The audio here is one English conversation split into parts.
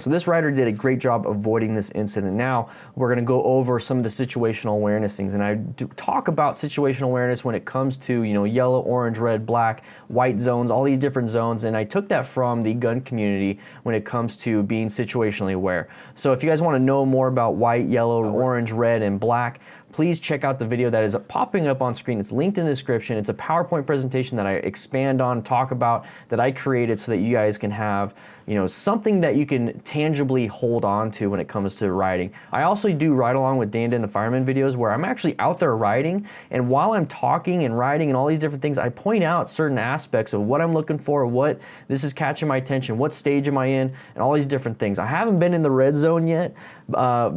So this rider did a great job avoiding this incident. Now we're going to go over some of the situational awareness things, and I do talk about situational awareness when it comes to, you know, yellow, orange, red, black, white zones, all these different zones, and I took that from the gun community when it comes to being situationally aware. So if you guys want to know more about white, yellow, orange, red, and black, please check out the video that is popping up on screen. It's linked in the description. It's a PowerPoint presentation that I expand on, talk about, that I created so that you guys can have, you know, something that you can tangibly hold on to when it comes to riding. I also do ride along with Dan the Fireman videos where I'm actually out there riding, and while I'm talking and riding and all these different things, I point out certain aspects of what I'm looking for, what this is catching my attention, what stage am I in, and all these different things. I haven't been in the red zone yet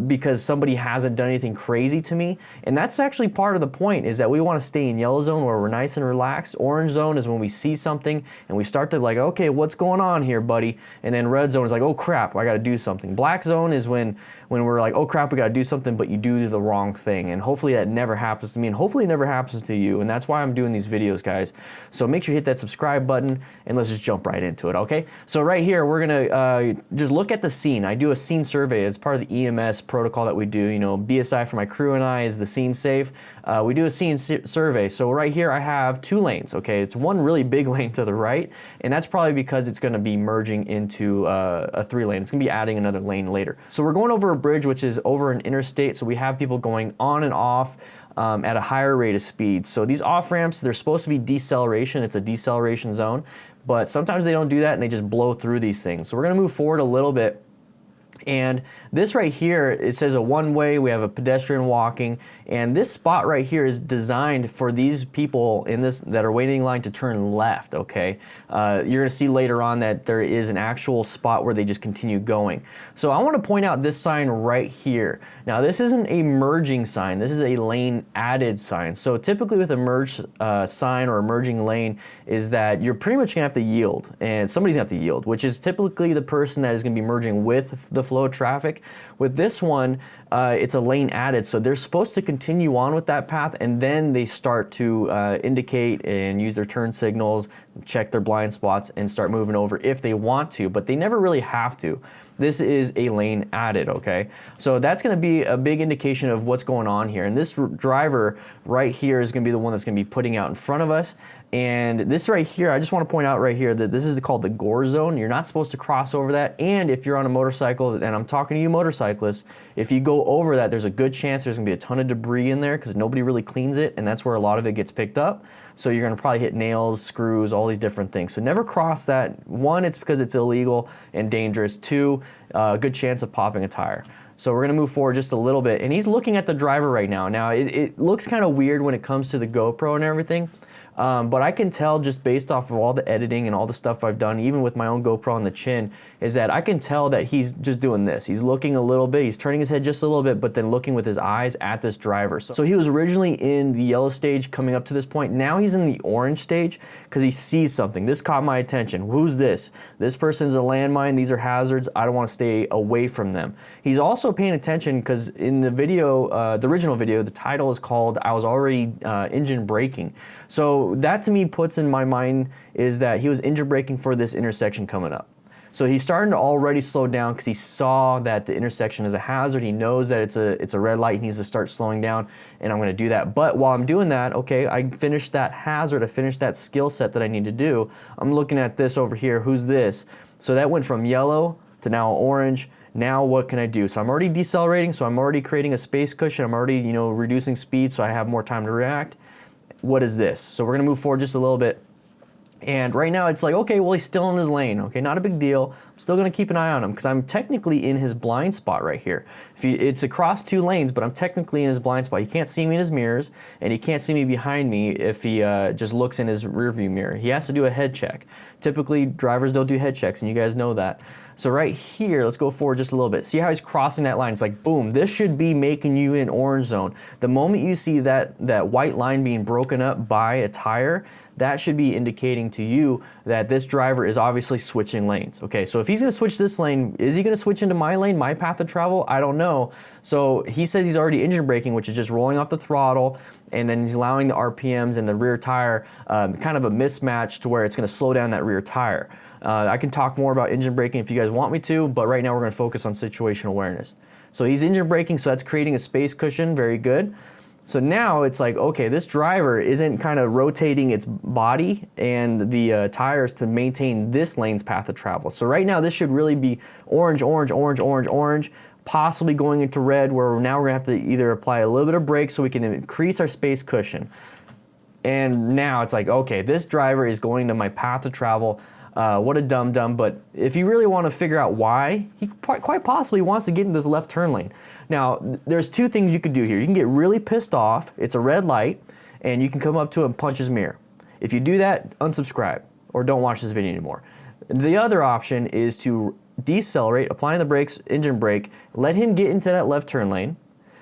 because somebody hasn't done anything crazy to me. And that's actually part of the point, is that we want to stay in yellow zone where we're nice and relaxed. Orange zone is when we see something and we start to like, okay, what's going on here, buddy? And then red zone is like, oh crap, I got to do something. Black zone is when we're like, oh crap, we got to do something, but you do the wrong thing. And hopefully that never happens to me, and hopefully it never happens to you. And that's why I'm doing these videos, guys. So make sure you hit that subscribe button, and let's just jump right into it, okay? So right here, we're gonna just look at the scene. I do a scene survey as part of the EMS protocol that we do. You know, BSI for my crew and I is the scene safe. We do a scene survey. So right here I have 2 lanes, okay? It's one really big lane to the right, and that's probably because it's gonna be merging into a 3 lane. It's gonna be adding another lane later. So we're going over a bridge which is over an interstate, so we have people going on and off at a higher rate of speed. So these off ramps, they're supposed to be deceleration. It's a deceleration zone, but sometimes they don't do that and they just blow through these things. So we're gonna move forward a little bit. And this right here, it says a one-way, we have a pedestrian walking, and this spot right here is designed for these people in this that are waiting in line to turn left, okay? You're gonna see later on that there is an actual spot where they just continue going. So I wanna point out this sign right here. Now this isn't a merging sign, this is a lane added sign. So typically with a merge sign or a merging lane is that you're pretty much gonna have to yield, and somebody's gonna have to yield, which is typically the person that is gonna be merging with the flow of traffic. With this one, it's a lane added, so they're supposed to continue on with that path, and then they start to indicate and use their turn signals, check their blind spots, and start moving over if they want to, but they never really have to. This is a lane added, okay? So that's gonna be a big indication of what's going on here. And this driver right here is gonna be the one that's gonna be putting out in front of us. And this right here, I just wanna point out right here that this is called the gore zone. You're not supposed to cross over that. And if you're on a motorcycle, and I'm talking to you motorcyclists, if you go over that, there's a good chance there's gonna be a ton of debris in there because nobody really cleans it, and that's where a lot of it gets picked up. So you're gonna probably hit nails, screws, all these different things. So never cross that. 1, it's because it's illegal and dangerous. 2, good chance of popping a tire. So we're gonna move forward just a little bit. And he's looking at the driver right now. Now it looks kind of weird when it comes to the GoPro and everything. But I can tell just based off of all the editing and all the stuff I've done, even with my own GoPro on the chin, is that I can tell that he's just doing this. He's looking a little bit, he's turning his head just a little bit, but then looking with his eyes at this driver. So he was originally in the yellow stage coming up to this point. Now he's in the orange stage because he sees something. This caught my attention. Who's this? This person's a landmine. These are hazards. I don't want to stay away from them. He's also paying attention because in the video, the original video, the title is called I Was Already Engine Braking. So that to me puts in my mind is that he was engine braking for this intersection coming up. So he's starting to already slow down because he saw that the intersection is a hazard. He knows that it's a red light. He needs to start slowing down, and I'm going to do that. But while I'm doing that, okay, I finished that hazard. I finished that skill set that I need to do. I'm looking at this over here. Who's this? So that went from yellow to now orange. Now what can I do? So I'm already decelerating, so I'm already creating a space cushion. I'm already, you know, reducing speed so I have more time to react. What is this? So we're gonna move forward just a little bit. And right now it's like, okay, well, he's still in his lane. Okay, not a big deal. I'm still gonna keep an eye on him because I'm technically in his blind spot right here. It's across 2 lanes, but I'm technically in his blind spot. He can't see me in his mirrors, and he can't see me behind me if he just looks in his rearview mirror. He has to do a head check. Typically, drivers don't do head checks, and you guys know that. So right here, let's go forward just a little bit. See how he's crossing that line? It's like, boom, this should be making you in orange zone. The moment you see that white line being broken up by a tire, that should be indicating to you that this driver is obviously switching lanes. Okay, so if he's gonna switch this lane, is he gonna switch into my lane, my path of travel? I don't know. So he says he's already engine braking, which is just rolling off the throttle, and then he's allowing the RPMs and the rear tire kind of a mismatch to where it's gonna slow down that rear tire. I can talk more about engine braking if you guys want me to, but right now we're gonna focus on situational awareness. So he's engine braking, so that's creating a space cushion, very good. So now it's like, okay, this driver isn't kind of rotating its body and the tires to maintain this lane's path of travel. So right now this should really be orange, orange, orange, orange, orange, possibly going into red, where now we're gonna have to either apply a little bit of brake so we can increase our space cushion. And now it's like, okay, this driver is going to my path of travel. What a dum-dum, but if you really want to figure out why, he quite possibly wants to get in this left turn lane. Now, there's two things you could do here. You can get really pissed off, it's a red light, and you can come up to him and punch his mirror. If you do that, unsubscribe, or don't watch this video anymore. The other option is to decelerate, applying the brakes, engine brake, let him get into that left turn lane,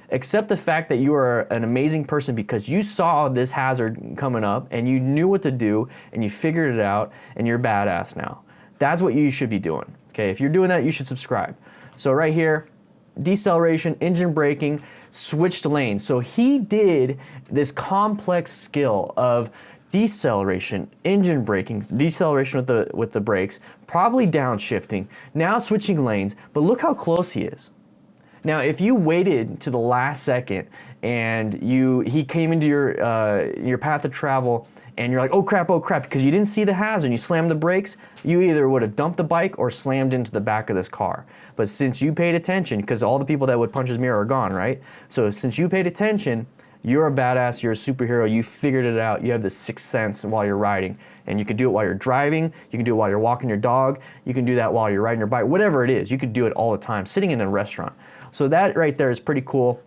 accept the fact that you are an amazing person because you saw this hazard coming up and you knew what to do and you figured it out and you're badass now. That's what you should be doing. Okay, if you're doing that, you should subscribe. So right here, deceleration, engine braking, switched lanes. So he did this complex skill of deceleration, engine braking, deceleration with the brakes, probably downshifting, now switching lanes, but look how close he is. Now, if you waited to the last second and he came into your path of travel and you're like, oh crap, because you didn't see the hazard, you slammed the brakes, you either would have dumped the bike or slammed into the back of this car. But since you paid attention, because all the people that would punch his mirror are gone, right? So since you paid attention, you're a badass, you're a superhero, you figured it out, you have the sixth sense while you're riding. And you can do it while you're driving, you can do it while you're walking your dog, you can do that while you're riding your bike, whatever it is, you could do it all the time, sitting in a restaurant. So that right there is pretty cool.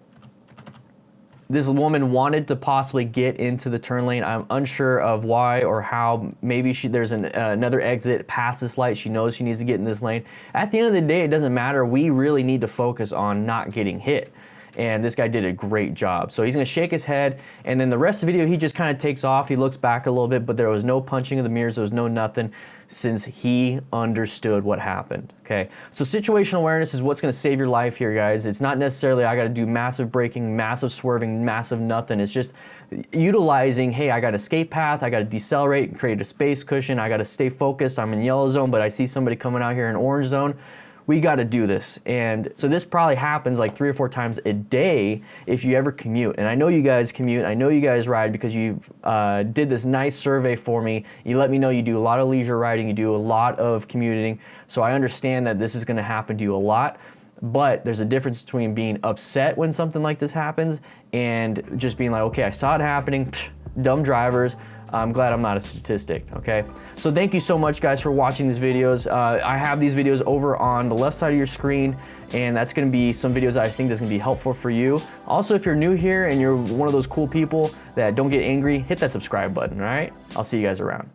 This woman wanted to possibly get into the turn lane. I'm unsure of why or how. Maybe there's another exit past this light. She knows she needs to get in this lane. At the end of the day, it doesn't matter. We really need to focus on not getting hit. And this guy did a great job. So he's gonna shake his head, and then the rest of the video, he just kind of takes off. He looks back a little bit, but there was no punching of the mirrors, there was no nothing, since he understood what happened, okay? So situational awareness is what's gonna save your life here, guys. It's not necessarily I gotta do massive braking, massive swerving, massive nothing. It's just utilizing, hey, I got escape path, I gotta decelerate and create a space cushion, I gotta stay focused, I'm in yellow zone, but I see somebody coming out here in orange zone. We got to do this. And so this probably happens like 3 or 4 times a day if you ever commute. And I know you guys commute, I know you guys ride because you did this nice survey for me. You let me know you do a lot of leisure riding, you do a lot of commuting. So I understand that this is going to happen to you a lot. But there's a difference between being upset when something like this happens and just being like, okay, I saw it happening, psh, dumb drivers. I'm glad I'm not a statistic, okay? So thank you so much, guys, for watching these videos. I have these videos over on the left side of your screen, and that's gonna be some videos I think that's gonna be helpful for you. Also, if you're new here and you're one of those cool people that don't get angry, hit that subscribe button, all right? I'll see you guys around.